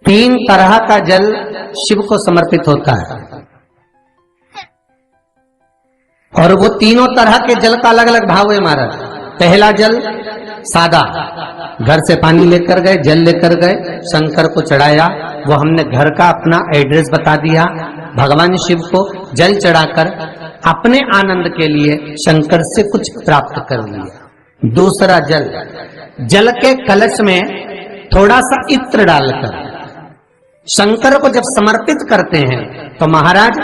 तीन तरह का जल शिव को समर्पित होता है और वो तीनों तरह के जल का अलग अलग भाव है महाराज। पहला जल सादा, घर से पानी लेकर गए, जल लेकर गए, शंकर को चढ़ाया, वो हमने घर का अपना एड्रेस बता दिया, भगवान शिव को जल चढ़ाकर अपने आनंद के लिए शंकर से कुछ प्राप्त कर लिया। दूसरा जल, जल के कलश में थोड़ा सा इत्र डालकर शंकर को जब समर्पित करते हैं तो महाराज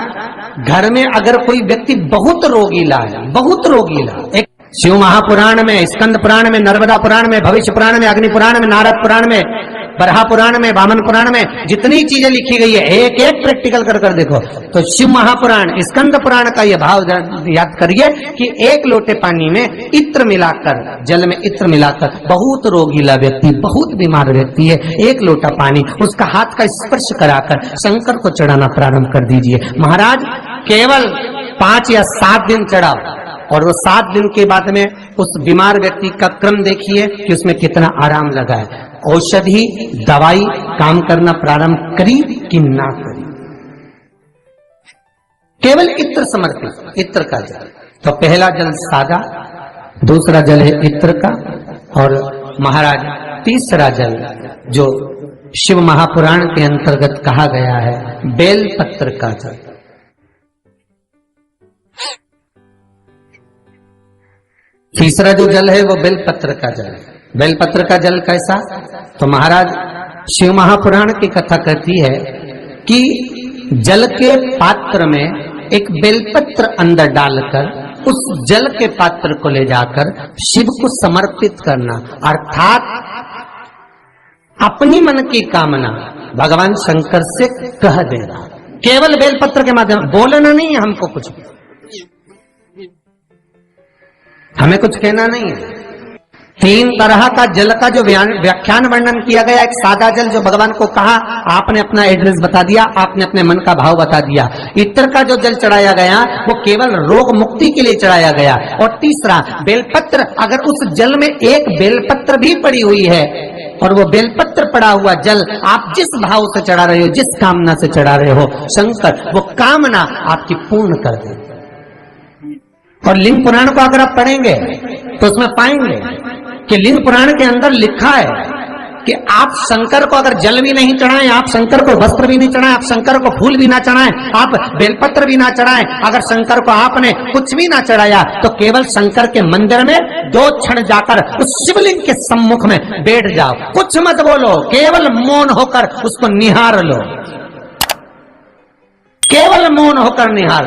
घर में अगर कोई व्यक्ति बहुत रोगीला है, बहुत रोगीला, एक शिव महापुराण में, स्कंद पुराण में, नर्मदा पुराण में, भविष्य पुराण में, अग्नि पुराण में, नारद पुराण में, बरहा पुराण में, वामन पुराण में जितनी चीजें लिखी गई है एक एक प्रैक्टिकल कर देखो तो शिव महापुराण, स्कंद पुराण का यह भाव याद करिए कि एक लोटे पानी में इत्र मिलाकर, जल में इत्र मिलाकर, बहुत रोगीला व्यक्ति, बहुत बीमार व्यक्ति है, एक लोटा पानी उसका हाथ का स्पर्श कराकर शंकर को चढ़ाना प्रारंभ कर दीजिए। महाराज केवल 5 या 7 दिन चढ़ाओ और वो 7 दिन के बाद में उस बीमार व्यक्ति का क्रम देखिए कि उसमें कितना आराम लगा है। औषधि दवाई काम करना प्रारंभ करी कि ना करी। केवल इत्र समर्पित, इत्र का जल। तो पहला जल सादा, दूसरा जल है इत्र का, और महाराज तीसरा जल जो शिव महापुराण के अंतर्गत कहा गया है बेल पत्र का जल। तीसरा जो जल है वो बेलपत्र का जल है। बेलपत्र का जल कैसा? तो महाराज शिव महापुराण की कथा कहती है कि जल के पात्र में एक बेलपत्र अंदर डालकर उस जल के पात्र को ले जाकर शिव को समर्पित करना, अर्थात अपनी मन की कामना भगवान शंकर से कह देना, केवल बेलपत्र के माध्यम, बोलना नहीं है हमको कुछ, हमें कुछ कहना नहीं है। 3 तरह का जल का जो व्याख्यान वर्णन किया गया, एक सादा जल जो भगवान को कहा, आपने अपना एड्रेस बता दिया, आपने अपने मन का भाव बता दिया। इत्र का जो जल चढ़ाया गया वो केवल रोग मुक्ति के लिए चढ़ाया गया। और तीसरा बेलपत्र, अगर उस जल में एक बेलपत्र भी पड़ी हुई है और वो बेलपत्र पड़ा हुआ जल आप जिस भाव से चढ़ा रहे हो, जिस कामना से चढ़ा रहे हो, शंकर वो कामना आपकी पूर्ण कर दे। और लिंग पुराण को अगर आप पढ़ेंगे तो उसमें पाएंगे कि लिंग पुराण के अंदर लिखा है कि आप शंकर को अगर जल भी नहीं चढ़ाएं, आप शंकर को वस्त्र भी नहीं चढ़ाएं, आप शंकर को फूल भी ना चढ़ाएं, आप बेलपत्र भी ना चढ़ाएं, अगर शंकर को आपने कुछ भी ना चढ़ाया तो केवल शंकर के मंदिर में 2 क्षण जाकर उस शिवलिंग के सम्मुख में बैठ जाओ, कुछ मत बोलो, केवल मौन होकर उसको निहार लो, केवल मौन होकर निहार